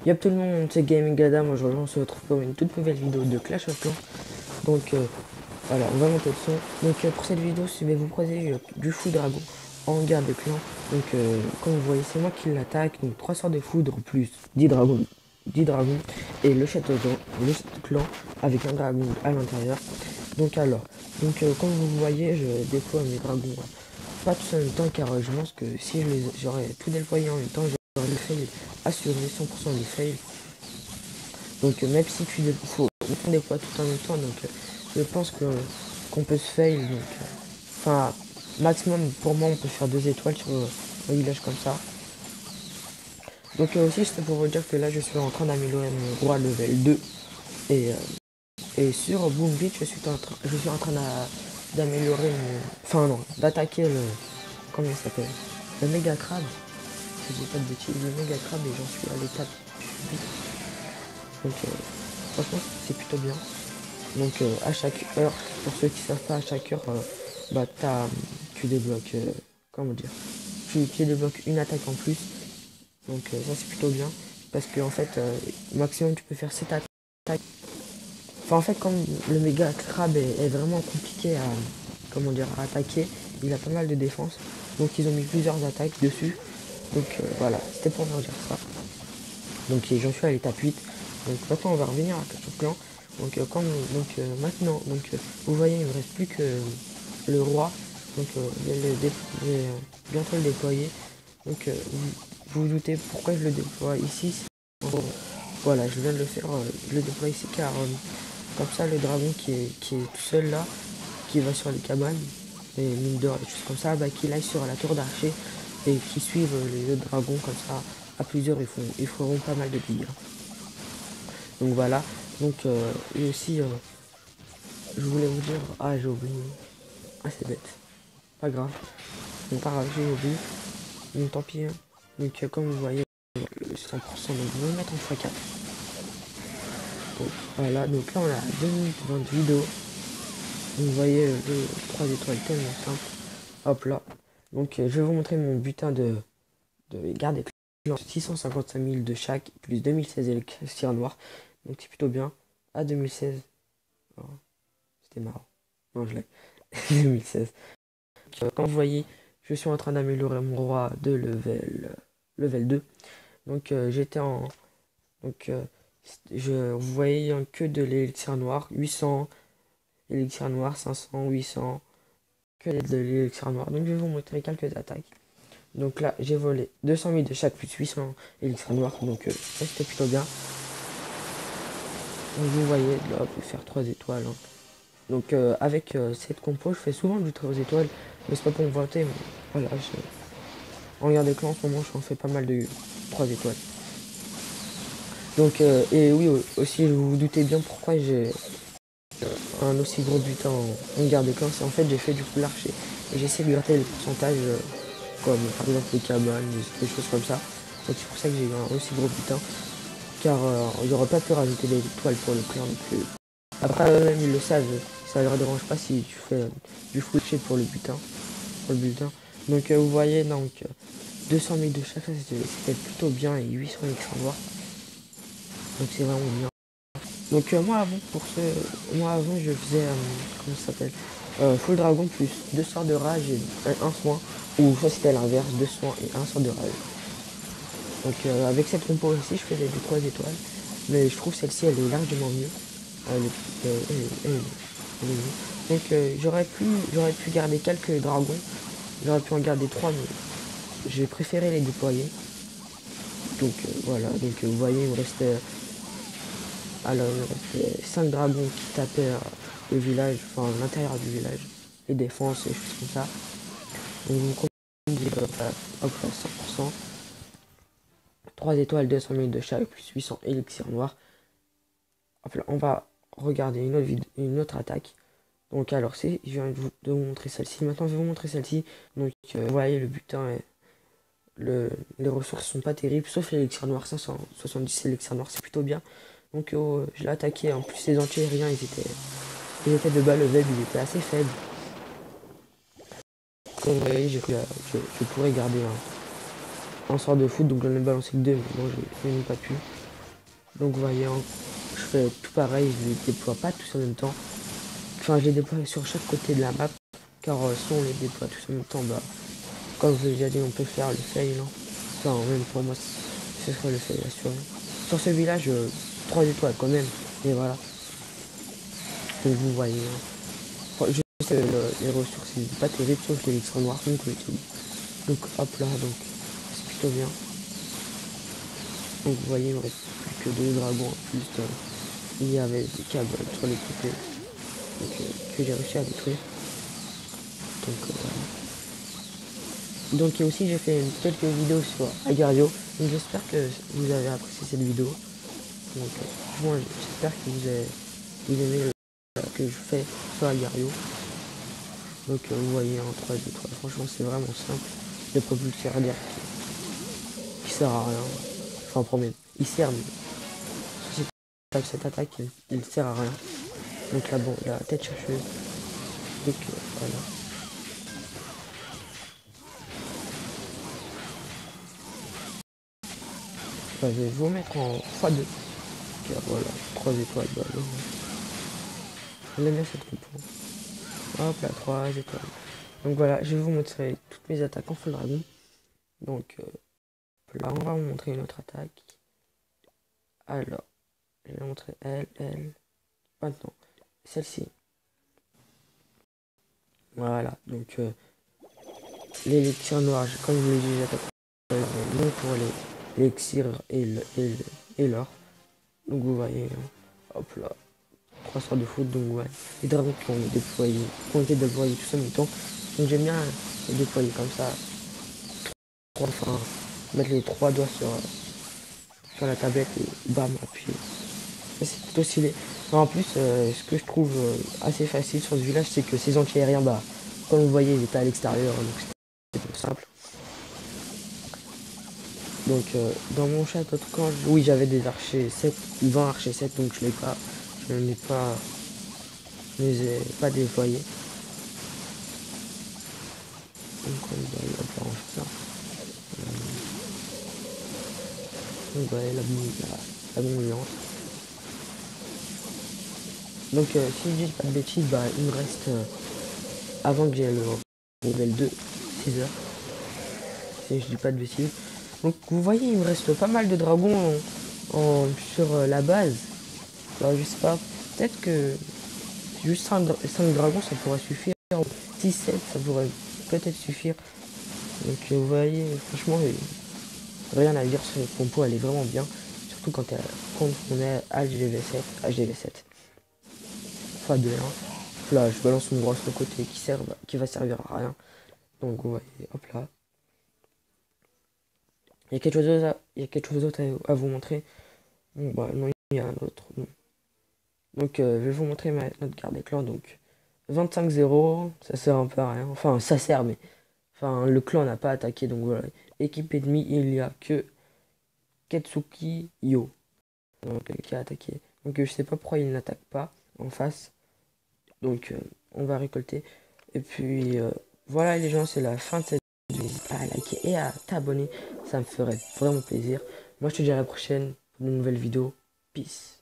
Y'a tout le monde, c'est Gaming Adam. Aujourd'hui, on se retrouve pour une toute nouvelle vidéo de Clash of Clans. Donc, voilà, on va monter le son. Donc, pour cette vidéo, je vais vous proposer du fou dragon en guerre de clan. Donc, comme vous voyez, c'est moi qui l'attaque. Donc, 3 sorts de foudre plus 10 dragons. 10 dragons et le château clan avec un dragon à l'intérieur. Donc, alors, comme vous voyez, je déploie mes dragons pas tous en même temps car je pense que si j'aurais tout déployé en même temps, j'aurais le fail assuré 100% du fail. Donc même si on déploie tout en même temps, donc je pense que qu'on peut se fail. Donc enfin maximum pour moi on peut faire 2 étoiles sur un village comme ça. Donc aussi c'était pour vous dire que là je suis en train d'améliorer mon roi level 2 et, sur Boom Beach je suis en train d'améliorer enfin non, d'attaquer le comment il s'appelle, le méga crabe. Si je dis pas de bêtises, le méga crabe et j'en suis à l'étape 8. Donc franchement c'est plutôt bien. Donc à chaque heure, pour ceux qui savent pas, à chaque heure, bah tu débloques, comment dire, tu débloques une attaque en plus. Donc ça c'est plutôt bien. Parce que en fait, maximum tu peux faire 7 attaques. Enfin en fait comme le méga crabe est vraiment compliqué à, comment dire, à attaquer, il a pas mal de défense. Donc ils ont mis plusieurs attaques dessus. Donc voilà, c'était pour vous dire ça. Donc j'en suis à l'étape 8. Donc maintenant on va revenir à Clash of Clans. Donc maintenant, vous voyez il ne me reste plus que le roi. Donc je vais bientôt le déployer. Donc vous vous doutez pourquoi je le déploie ici. Voilà, je viens de le faire, je le déploie ici car comme ça le dragon qui est tout seul là, qui va sur les cabanes, les mines d'or et choses comme ça, bah, qu'il aille sur la tour d'archer et qui suivent les autres dragons comme ça. À plusieurs ils feront pas mal de dégâts. Donc voilà. Donc et aussi je voulais vous dire. Ah j'ai oublié. Ah c'est bête. Pas grave. Donc pas grave, j'ai oublié. Donc tant pis. Hein. Donc comme vous voyez, 100%, donc je vais mettre en x4. Donc voilà, donc là on a 2 minutes 20 de vidéo. Donc vous voyez le 3 étoiles tellement simple. Hop là. Donc je vais vous montrer mon butin de garder 655 000 de chaque, plus 2016 électricien noir. Donc c'est plutôt bien. À 2016. Oh, c'était marrant. Non, je l'ai. 2016. Comme vous voyez, je suis en train d'améliorer mon roi de level 2. Donc j'étais en... Donc vous voyez que de l'élixir noir. 800 élixir noir, 500, 800. Que de l'élixir noir. Donc je vais vous montrer quelques attaques. Donc là, j'ai volé 200 000 de chaque plus 800 élixir noir. Donc ça c'était plutôt bien. Donc vous voyez, là, on peut faire 3 étoiles. Hein. Donc avec cette compo, je fais souvent du 3 étoiles. Mais c'est pas pour me vanter. Mais voilà, en guerre de clan en ce moment, je en fais pas mal de 3 étoiles. Donc, et oui, aussi, vous vous doutez bien pourquoi j'ai un aussi gros butin en guerre de clan. C'est en fait, j'ai fait du full archer. Et j'essaie de gratter les pourcentages, comme par exemple les cabanes, des choses comme ça. Donc c'est pour ça que j'ai eu un aussi gros butin. Car j'aurais pas pu rajouter des étoiles pour le clan. Donc, après, eux-mêmes, ils le savent. Ça leur dérange pas si tu fais du full archer pour le butin. Pour le bulletin. Donc, vous voyez, donc 200 000 de chaque, c'était plutôt bien. Et 800 électrons noirs. Donc c'est vraiment bien. Donc moi avant je faisais comment ça s'appelle, full dragon plus 2 sorts de rage et un soin, ou soit c'était l'inverse, 2 soins et un sort de rage. Donc avec cette compo ici je faisais du 3 étoiles, mais je trouve celle-ci elle est largement mieux. Elle est- elle est mieux. Donc j'aurais pu garder quelques dragons, j'aurais pu en garder 3 mais j'ai préféré les déployer. Donc voilà, donc vous voyez il me restait. Alors, il y avait 5 dragons qui tapaient le village, enfin l'intérieur du village, les défenses et choses comme ça. Donc, vous me hop là, 100%, 3 étoiles, 200 000 de chaque, plus 800 élixirs noirs. Hop là, on va regarder une autre attaque. Donc, alors, je viens de vous montrer celle-ci. Maintenant, je vais vous montrer celle-ci. Donc, vous voyez, le butin, les ressources sont pas terribles, sauf l'élixir noir, 570 élixirs noirs, c'est plutôt bien. Donc, je l'ai attaqué. En plus, les anti-aériens, ils étaient de bas level, ils étaient assez faibles. Comme vous voyez, je pourrais garder un sort de foot, donc j'en ai balancé que deux, mais bon, je n'ai pas pu. Donc vous voyez, hein, je fais tout pareil, je les déploie pas tous en même temps. Enfin, je les déploie sur chaque côté de la map, car si on les déploie tous en même temps, bah, comme je vous ai déjà dit, on peut faire le fail. Hein. Enfin, même pour moi, ce serait le fail assuré. Sur ce village, 3 étoiles quand même, et voilà. Donc vous voyez, hein. Enfin, je sais que les ressources, c'est pas terrible, sauf l'élixir noir, comme tout. Donc hop là, donc c'est plutôt bien. Donc vous voyez, il me reste plus que 2 dragons en plus. Il y avait des câbles sur les côtés, donc, que j'ai réussi à détruire. Donc voilà. Donc et aussi j'ai fait quelques vidéos sur Agario. Donc j'espère que vous avez apprécié cette vidéo. Donc franchement j'espère que vous aimez le que je fais sur Agario. Donc vous voyez en 3 étoiles. Franchement c'est vraiment simple. Le propulseur d'air qui sert à rien. Enfin promet. Il sert mais cette attaque il sert à rien. Donc là bon la tête chercheuse. Donc voilà. Enfin, je vais vous mettre en x2. Ok, voilà, 3 étoiles. Bah, j'aime bien cette compo. Hop là, 3 étoiles. Donc voilà, je vais vous montrer toutes mes attaques en full dragon. Donc là, on va vous montrer une autre attaque. Alors, je vais montrer elle. Maintenant, celle-ci. Voilà, donc l'élixir noir, comme je l'ai dit, j'attaque non pour l'élixir et l'or. Donc vous voyez, hop là, 3 sorts de foot, donc ouais. Les dragons qui ont été déployés tout en même temps. Donc j'aime bien les déployer comme ça. Enfin, mettre les 3 doigts sur la tablette et bam, appuyer. C'est plutôt stylé. En plus, ce que je trouve assez facile sur ce village, c'est que ces anti-aériens, bah, comme vous voyez, ils étaient à l'extérieur, donc c'était plus simple. Donc, dans mon château de camp, oui, j'avais des archers 7 ou 20 archers 7, donc je ne les ai pas déployés. Donc, on va arranger ça. Donc, voilà, la bombe géante. Donc, si je dis pas de bêtises, bah, il me reste, avant que j'ai le level 2, 6 heures. Si je dis pas de bêtises. Donc, vous voyez, il me reste pas mal de dragons sur la base. Alors, je sais pas, peut-être que juste 5 dragons, ça pourrait suffire. 6-7, ça pourrait peut-être suffire. Donc, vous voyez, franchement, rien à dire sur cette compo, elle est vraiment bien. Surtout quand on est HGV7. Enfin, de 1. Là, je balance mon gros sur le côté qui va servir à rien. Donc, vous voyez, hop là. Il y a quelque chose d'autre à vous montrer. Bon, bah, non, il y a un autre. Bon. Donc, je vais vous montrer notre carte des clans. Donc, 25-0, ça sert un peu à rien. Enfin, ça sert, mais enfin, le clan n'a pas attaqué. Donc, voilà. Équipe ennemie, il n'y a que Ketsuki Yo. Donc, qui a attaqué. Donc, je sais pas pourquoi il n'attaque pas en face. Donc, on va récolter. Et puis, voilà, les gens, c'est la fin de cette vidéo. N'hésite pas à liker et à t'abonner. Ça me ferait vraiment plaisir. Moi, je te dis à la prochaine pour de nouvelles vidéos. Peace.